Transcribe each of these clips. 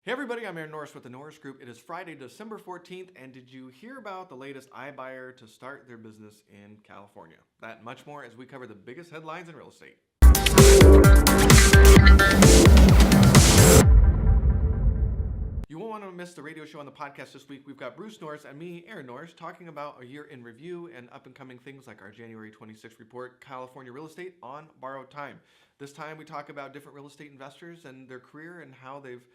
Hey everybody, I'm Norris with the Norris Group. It is Friday, December 14th, and did you hear about the latest iBuyer to start their business in California? That and much more as we cover the biggest headlines in real estate. You won't want to miss the radio show on the podcast this week. We've got Bruce Norris and me, Aaron Norris, talking about a year in review and up-and-coming things like our January 26th report, California Real Estate on Borrowed Time. This time we talk about different real estate investors and their career and how they've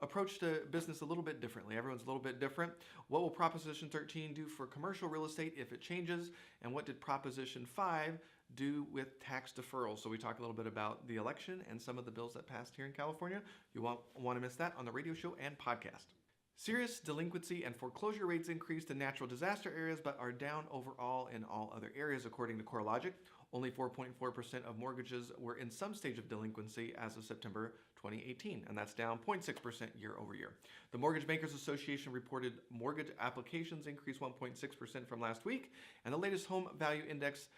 approached the business a little bit differently. Everyone's a little bit different. What will Proposition 13 do for commercial real estate if it changes? And what did Proposition 5 do with tax deferrals? So we talk a little bit about the election and some of the bills that passed here in California. You won't want to miss that on the radio show and podcast. Serious delinquency and foreclosure rates increased in natural disaster areas but are down overall in all other areas, according to CoreLogic. Only 4.4% of mortgages were in some stage of delinquency as of September 2018, and that's down 0.6% year over year. The Mortgage Bankers Association reported mortgage applications increased 1.6% from last week, and the latest home value index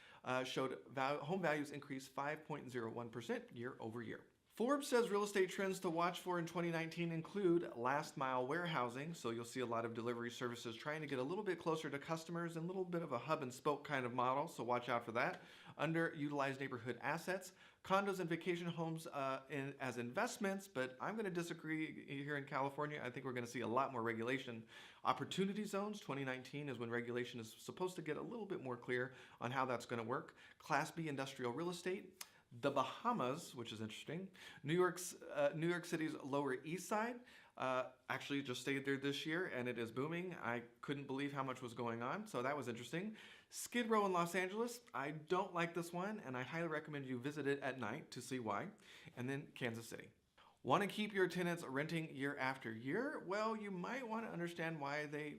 showed home values increased 5.01% year over year. Forbes says real estate trends to watch for in 2019 include last mile warehousing. So you'll see a lot of delivery services trying to get a little bit closer to customers and a little bit of a hub and spoke kind of model. So watch out for that. Underutilized neighborhood assets, condos and vacation homes as investments, but I'm going to disagree here in California. I think we're going to see a lot more regulation. Opportunity zones, 2019 is when regulation is supposed to get a little bit more clear on how that's going to work. Class B industrial real estate. The Bahamas, which is interesting. New York City's Lower East Side actually just stayed there this year, and it is booming. I couldn't believe how much was going on, so that was interesting. Skid Row in Los Angeles. I don't like this one, and I highly recommend you visit it at night to see why. And then Kansas City. Want to keep your tenants renting year after year? Well, you might want to understand why they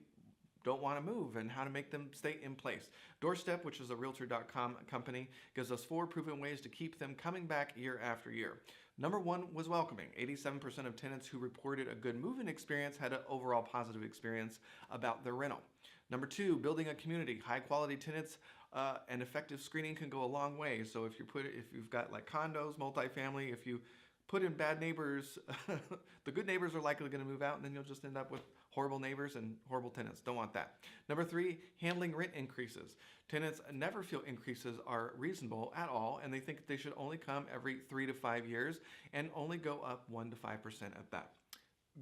don't want to move and how to make them stay in place. Doorstep, which is a Realtor.com company, gives us 4 proven ways to keep them coming back year after year. Number 1 was welcoming. 87% of tenants who reported a good move-in experience had an overall positive experience about their rental. Number 2, building a community. High-quality tenants and effective screening can go a long way. So if you've got like condos, multifamily, if you put in bad neighbors, the good neighbors are likely going to move out, and then you'll just end up with horrible neighbors and horrible tenants. Don't want that. Number 3, handling rent increases. Tenants never feel increases are reasonable at all, and they think they should only come every 3 to 5 years and only go up 1 to 5% at that.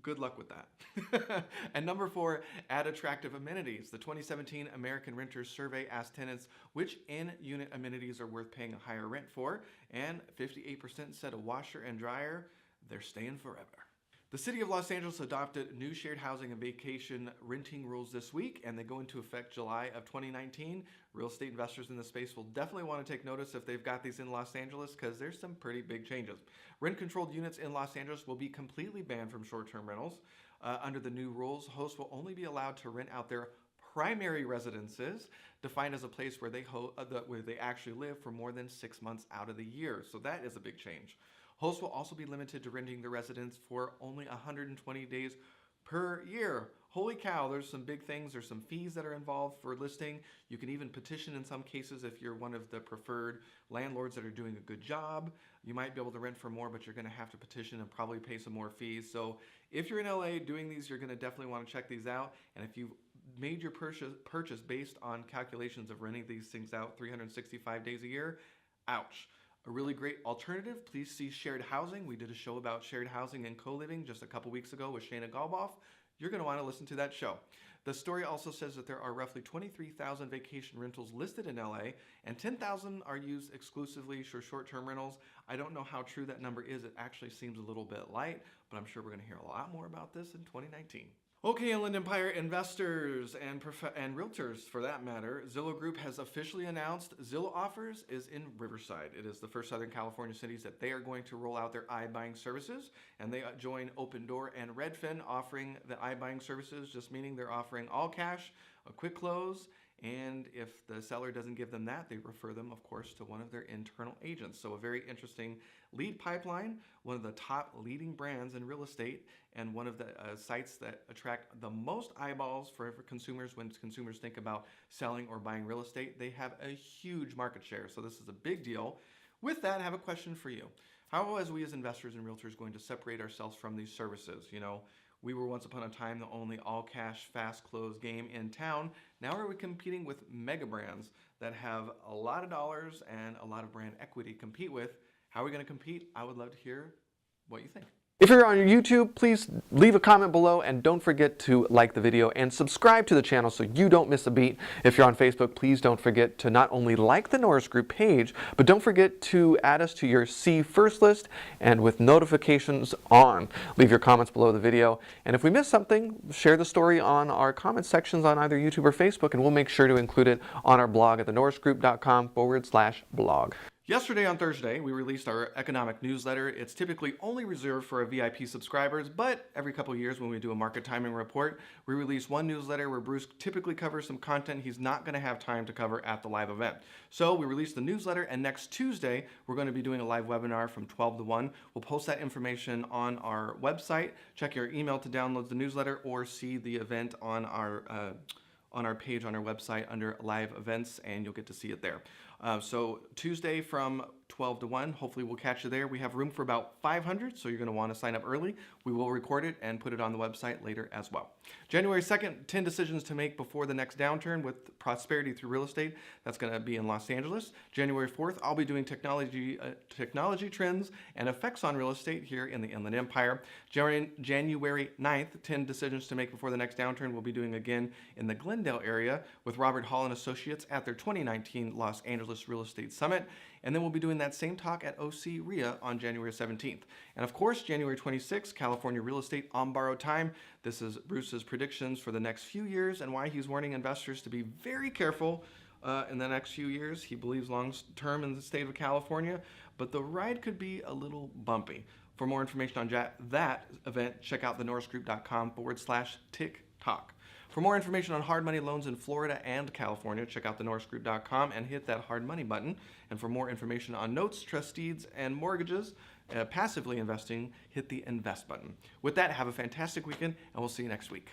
Good luck with that. And number 4, add attractive amenities. The 2017 American Renters Survey asked tenants which in-unit amenities are worth paying a higher rent for, and 58% said a washer and dryer. They're staying forever. The city of Los Angeles adopted new shared housing and vacation renting rules this week, and they go into effect July of 2019. Real estate investors in the space will definitely want to take notice if they've got these in Los Angeles, because there's some pretty big changes. Rent-controlled units in Los Angeles will be completely banned from short-term rentals. Under the new rules, hosts will only be allowed to rent out their primary residences, defined as a place where they actually live for more than 6 months out of the year. So that is a big change. Hosts will also be limited to renting the residence for only 120 days per year. Holy cow, there's some big things. There's some fees that are involved for listing. You can even petition in some cases if you're one of the preferred landlords that are doing a good job. You might be able to rent for more, but you're going to have to petition and probably pay some more fees. So if you're in LA doing these, you're going to definitely want to check these out. And if you've made your purchase based on calculations of renting these things out 365 days a year, ouch. A really great alternative, please see shared housing. We did a show about shared housing and co-living just a couple weeks ago with Shana Galboff. You're going to want to listen to that show. The story also says that there are roughly 23,000 vacation rentals listed in LA, and 10,000 are used exclusively for short-term rentals. I don't know how true that number is. It actually seems a little bit light, but I'm sure we're going to hear a lot more about this in 2019. Okay, Inland Empire investors and realtors, for that matter, Zillow Group has officially announced Zillow Offers is in Riverside. It is the first Southern California cities that they are going to roll out their iBuying services, and they join Opendoor and Redfin offering the iBuying services, just meaning they're offering all cash, a quick close, and if the seller doesn't give them that, they refer them, of course, to one of their internal agents. So a very interesting lead pipeline, one of the top leading brands in real estate, and one of the sites that attract the most eyeballs for consumers when consumers think about selling or buying real estate. They have a huge market share, so this is a big deal. With that, I have a question for you. How, as we as investors and realtors, going to separate ourselves from these services? You know, We were once upon a time the only all-cash, fast-close game in town. Now we're competing with mega brands that have a lot of dollars and a lot of brand equity to compete with. How are we going to compete? I would love to hear what you think. If you're on YouTube, please leave a comment below and don't forget to like the video and subscribe to the channel so you don't miss a beat. If you're on Facebook, please don't forget to not only like the Norris Group page, but don't forget to add us to your See First list and with notifications on. Leave your comments below the video. And if we miss something, share the story on our comment sections on either YouTube or Facebook, and we'll make sure to include it on our blog at thenorrisgroup.com/blog. Yesterday on Thursday, we released our economic newsletter. It's typically only reserved for our VIP subscribers, but every couple of years when we do a market timing report, we release one newsletter where Bruce typically covers some content he's not going to have time to cover at the live event. So we released the newsletter, and next Tuesday, we're going to be doing a live webinar from 12 to 1. We'll post that information on our website. Check your email to download the newsletter or see the event on our page on our website under live events, and you'll get to see it there. So Tuesday from 12 to 1, hopefully we'll catch you there. We have room for about 500, so you're going to want to sign up early. We will record it and put it on the website later as well. January 2nd, 10 decisions to make before the next downturn with prosperity through real estate. That's going to be in Los Angeles. January 4th, I'll be doing technology trends and effects on real estate here in the Inland Empire. January 9th, 10 decisions to make before the next downturn. We'll be doing again in the Glendale area with Robert Hall and Associates at their 2019 Los Angeles Real Estate Summit. And then we'll be doing that same talk at OC RIA on January 17th. And of course, January 26th, California Real Estate on Borrowed Time. This is Bruce's predictions for the next few years and why he's warning investors to be very careful in the next few years. He believes long-term in the state of California, but the ride could be a little bumpy. For more information on that event, check out thenorrisgroup.com/TikTok. For more information on hard money loans in Florida and California, check out thenorrisgroup.com and hit that hard money button. And for more information on notes, trust deeds, and mortgages, passively investing, hit the invest button. With that, have a fantastic weekend, and we'll see you next week.